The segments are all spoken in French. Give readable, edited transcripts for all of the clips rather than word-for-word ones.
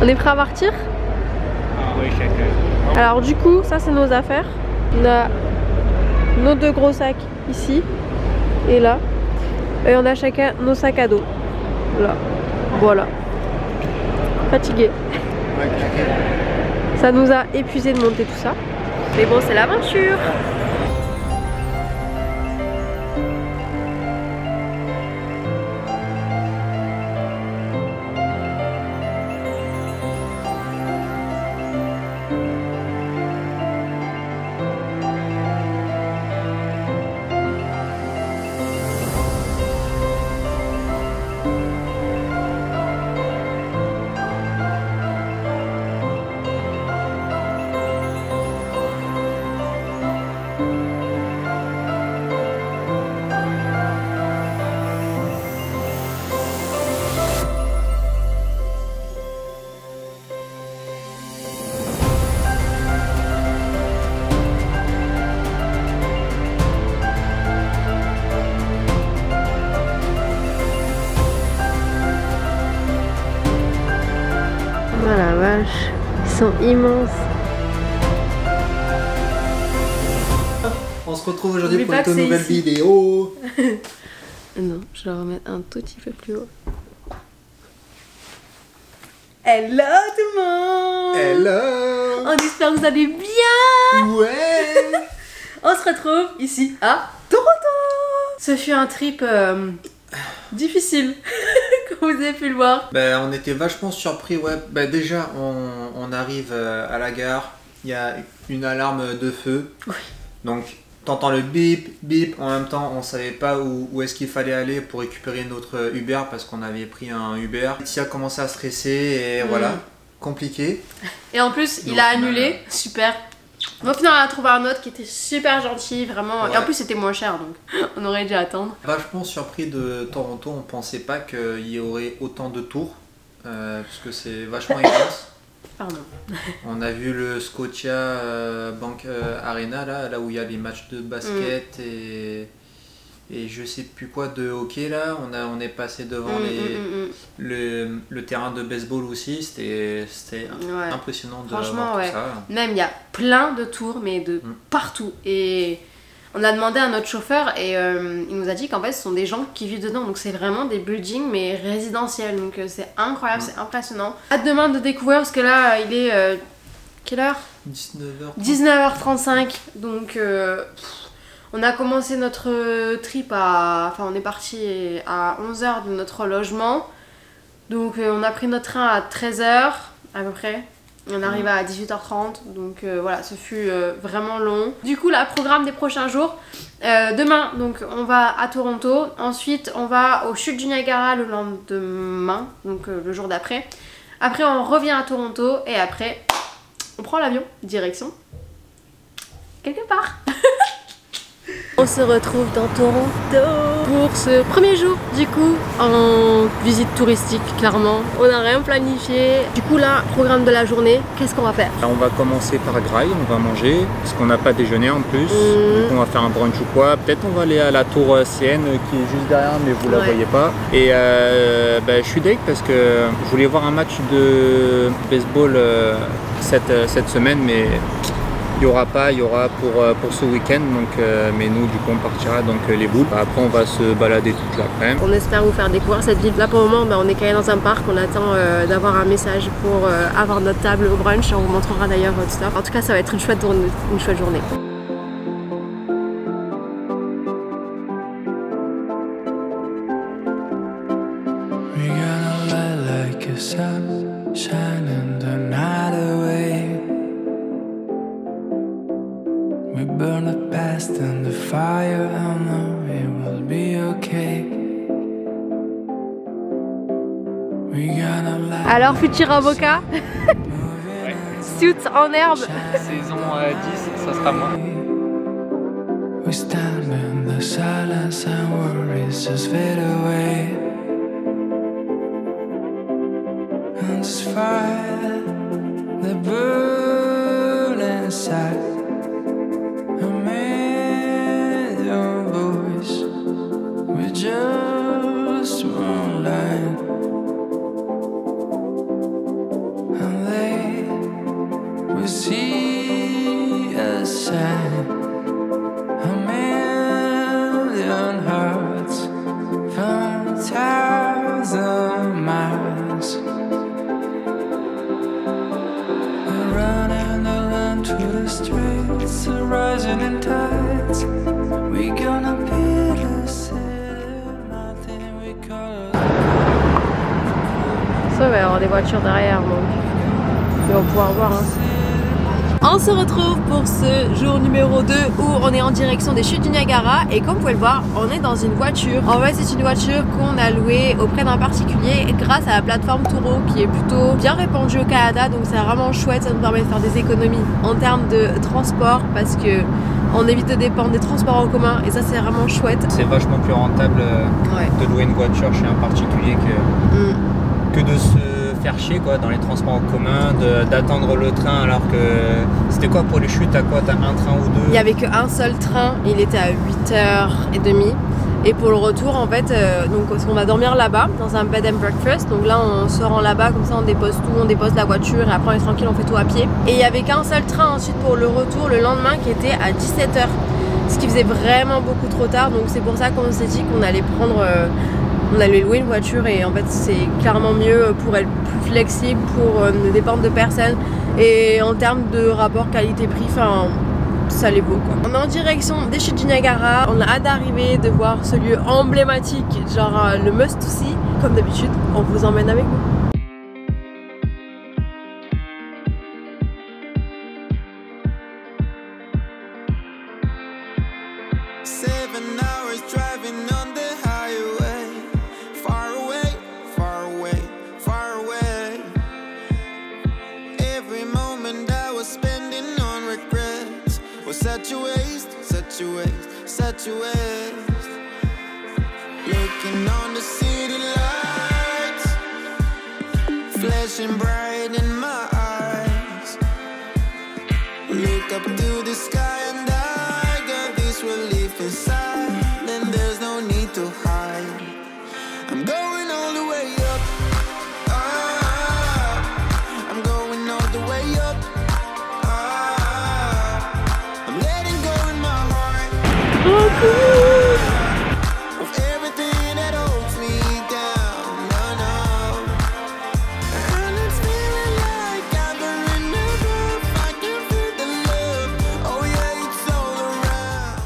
On est prêt à partir? Oui, chacun. Alors du coup, ça c'est nos affaires. On a nos 2 gros sacs ici et là. Et on a chacun nos sacs à dos. Là. Voilà. Fatigué. Ça nous a épuisé de monter tout ça. Mais bon, c'est l'aventure. Oh la vache, ils sont immenses. On se retrouve aujourd'hui pour une nouvelle vidéo. Non, je vais remettre un tout petit peu plus haut. Hello tout le monde! Hello! On espère que vous allez bien! Ouais! On se retrouve ici à Toronto! Ce fut un trip difficile, comme vous avez pu le voir. Ben, on était vachement surpris, ouais. Ben, déjà, on arrive à la gare, il y a une alarme de feu. Oui. Donc, t'entends le bip, bip, en même temps, on savait pas où est-ce qu'il fallait aller pour récupérer notre Uber parce qu'on avait pris un Uber. Tia a commencé à stresser et voilà, compliqué. Et en plus, il a annulé, super. Au final, on a trouvé un autre qui était super gentil, vraiment. Ouais. Et en plus, c'était moins cher, donc on aurait dû attendre. Vachement surpris de Toronto, on pensait pas qu'il y aurait autant de tours, parce que c'est vachement intense. Pardon. On a vu le Scotia Bank Arena, là où il y a les matchs de basket et je sais plus quoi de hockey là. On est passé devant le terrain de baseball aussi. C'était impressionnant de voir tout ça. Même il y a plein de tours, mais de partout. Et on a demandé à notre chauffeur et il nous a dit qu'en fait ce sont des gens qui vivent dedans. Donc c'est vraiment des buildings mais résidentiels. Donc c'est incroyable, c'est impressionnant. Hâte demain de découvrir parce que là il est... quelle heure? 19h35. Donc on a commencé notre trip à... Enfin on est parti à 11h de notre logement. Donc on a pris notre train à 13h à peu près. On arrive à 18h30, donc voilà, ce fut vraiment long. Du coup, le programme des prochains jours, demain, donc on va à Toronto. Ensuite, on va aux Chutes du Niagara le lendemain, donc le jour d'après. Après, on revient à Toronto et après, on prend l'avion, direction quelque part. On se retrouve dans Toronto pour ce premier jour du coup en visite touristique clairement. On n'a rien planifié. Du coup là, programme de la journée, qu'est-ce qu'on va faire? On va commencer par Grail, on va manger, parce qu'on n'a pas déjeuné en plus. Du coup, on va faire un brunch ou quoi. Peut-être on va aller à la tour CN qui est juste derrière, mais vous la voyez pas. Et je suis deg parce que je voulais voir un match de baseball cette semaine, mais il n'y aura pas, il y aura pour ce week-end, donc, mais nous du coup on partira donc les boules. Après on va se balader toute l'après-midi. On espère vous faire découvrir cette ville. Là pour le moment on est calé dans un parc, on attend d'avoir un message pour avoir notre table au brunch. On vous montrera d'ailleurs votre stuff. En tout cas ça va être une chouette journée. We burn the past and the fire, I know it will be okay. Alors futur avocat, suit en herbe. Saison 10, ça sera moi. We stand in the silence and worries just fade away. And this fire that burns inside, I made your voice with just one line. turning tides. We gonna be lucid, nothing we call. Ça va y avoir des voitures derrière, donc on va pouvoir voir. Hein. On se retrouve pour ce jour numéro 2 où on est en direction des chutes du Niagara et comme vous pouvez le voir, on est dans une voiture. En fait, c'est une voiture qu'on a louée auprès d'un particulier grâce à la plateforme Turo qui est plutôt bien répandue au Canada, donc c'est vraiment chouette, ça nous permet de faire des économies en termes de transport parce que on évite de dépendre des transports en commun et ça c'est vraiment chouette. C'est vachement plus rentable de louer une voiture chez un particulier que de se faire chier quoi, dans les transports en commun, d'attendre le train alors que... C'était quoi pour les chutes? À quoi? T'as un train ou deux? Il n'y avait qu'un seul train, il était à 8h30 et pour le retour en fait, donc on va dormir là-bas dans un bed and breakfast, donc là on se rend là-bas, comme ça on dépose tout, on dépose la voiture et après on est tranquille, on fait tout à pied. Et il n'y avait qu'un seul train ensuite pour le retour le lendemain qui était à 17h, ce qui faisait vraiment beaucoup trop tard, donc c'est pour ça qu'on s'est dit qu'on allait prendre... on allait louer une voiture et en fait c'est clairement mieux pour être plus flexible, pour ne dépendre de personne et en termes de rapport qualité-prix, enfin ça les vaut quoi. On est en direction des chutes du Niagara, on a hâte d'arriver, de voir ce lieu emblématique, genre le must aussi, comme d'habitude, on vous emmène avec nous. Such a waste. Looking on the city lights, flashing bright in my eyes. Look up to the sky and I got this relief inside. Then there's no need to hide. I'm going all the way up. I'm going all the way up. I'm letting go in my heart. Of everything that holds me down, no, no. And it's feeling like gathering enough. I can feel the love, oh yeah, it's all around.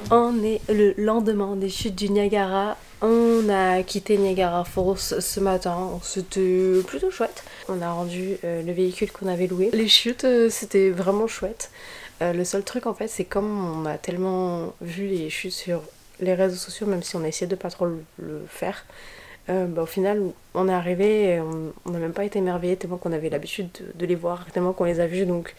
On est le lendemain des chutes du Niagara. On a quitté Niagara Falls ce matin, c'était plutôt chouette. On a rendu le véhicule qu'on avait loué. Les chutes, c'était vraiment chouette. Le seul truc en fait, c'est comme on a tellement vu les chutes sur les réseaux sociaux, même si on a essayé de pas trop le faire, au final on est arrivé et on n'a même pas été émerveillés tellement qu'on avait l'habitude de les voir, tellement qu'on les a vus, donc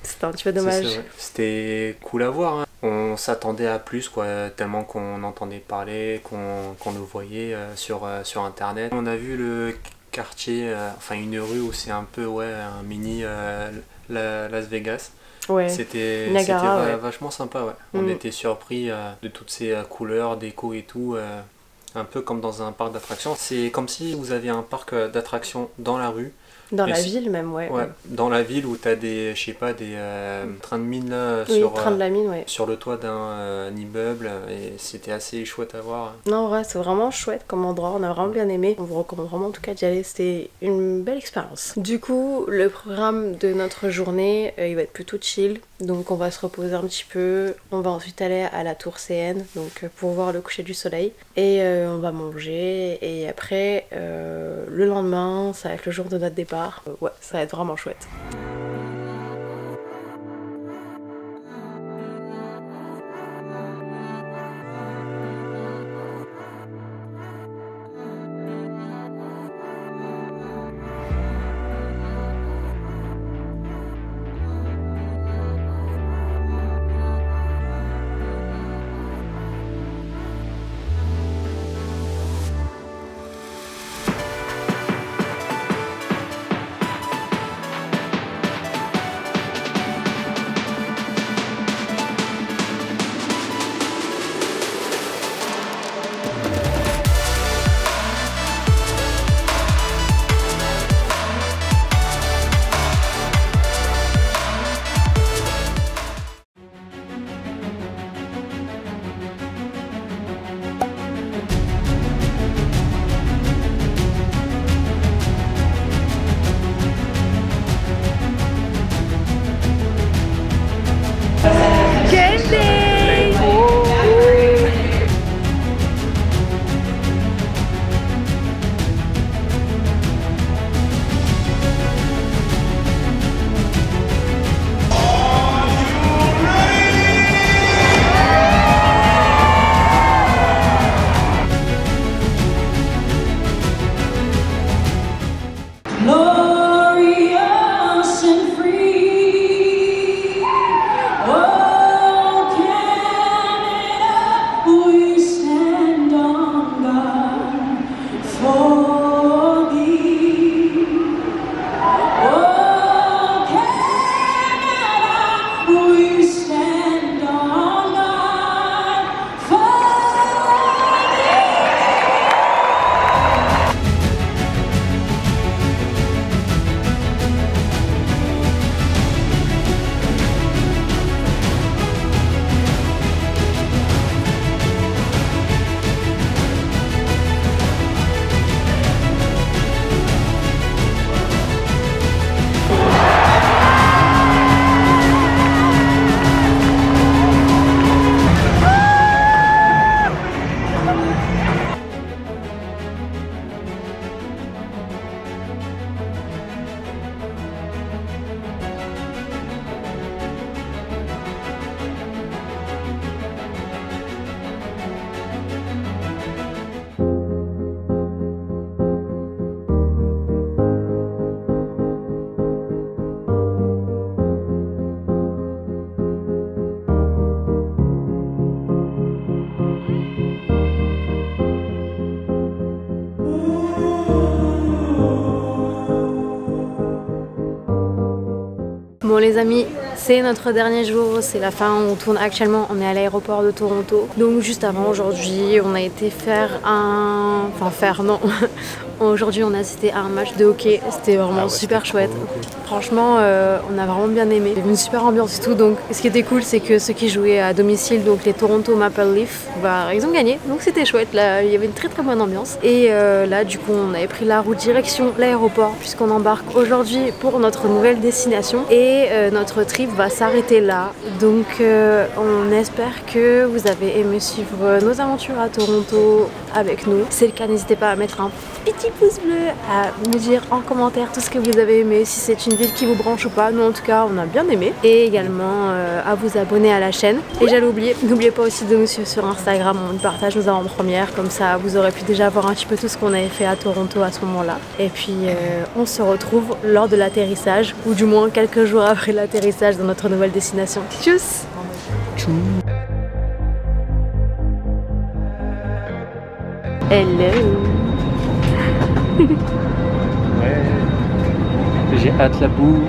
c'était un petit peu dommage. C'était cool à voir, hein. On s'attendait à plus quoi, tellement qu'on entendait parler, qu'on le voyait sur internet. On a vu le quartier, enfin une rue où c'est un peu un mini Las Vegas. Ouais. C'était vachement sympa, ouais. On était surpris de toutes ces couleurs, déco et tout, un peu comme dans un parc d'attractions. C'est comme si vous aviez un parc d'attractions dans la rue. Dans la ville même, ouais. Dans la ville où t'as des, je sais pas, des trains de mine là, train de la mine, ouais. sur le toit d'un immeuble, et c'était assez chouette à voir. Non, ouais, c'est vraiment chouette comme endroit, on a vraiment bien aimé. On vous recommande vraiment en tout cas d'y aller, c'était une belle expérience. Du coup, le programme de notre journée, il va être plutôt chill. Donc on va se reposer un petit peu, on va ensuite aller à la tour CN, donc pour voir le coucher du soleil. Et on va manger, et après, le lendemain, ça va être le jour de notre départ. Ouais, ça va être vraiment chouette. glorious and free. Oh, Canada, we stand on guard for thee. Oh, Canada, we stand on guard for Bon les amis, c'est notre dernier jour, c'est la fin, on tourne actuellement, on est à l'aéroport de Toronto. Donc juste avant aujourd'hui, on a été faire un... Enfin faire non. Aujourd'hui on a assisté à un match de hockey, c'était vraiment super chouette. Franchement on a vraiment bien aimé. Il y avait une super ambiance et tout, donc ce qui était cool c'est que ceux qui jouaient à domicile, donc les Toronto Maple Leafs, bah, ils ont gagné, donc c'était chouette, là il y avait une très bonne ambiance. Et là du coup on avait pris la route direction l'aéroport puisqu'on embarque aujourd'hui pour notre nouvelle destination. Et notre trip va s'arrêter là, donc on espère que vous avez aimé suivre nos aventures à Toronto avec nous. Si c'est le cas, n'hésitez pas à mettre un petit pouce bleu, à me dire en commentaire tout ce que vous avez aimé, si c'est une ville qui vous branche ou pas. Nous en tout cas on a bien aimé, et également à vous abonner à la chaîne. Et j'allais oublier, n'oubliez pas aussi de nous suivre sur Instagram, on partage nos avant-premières, comme ça vous aurez pu déjà voir un petit peu tout ce qu'on avait fait à Toronto à ce moment là. Et puis on se retrouve lors de l'atterrissage, ou du moins quelques jours après l'atterrissage dans notre nouvelle destination. Tchuss! Hello! Ouais, j'ai hâte la bouffe.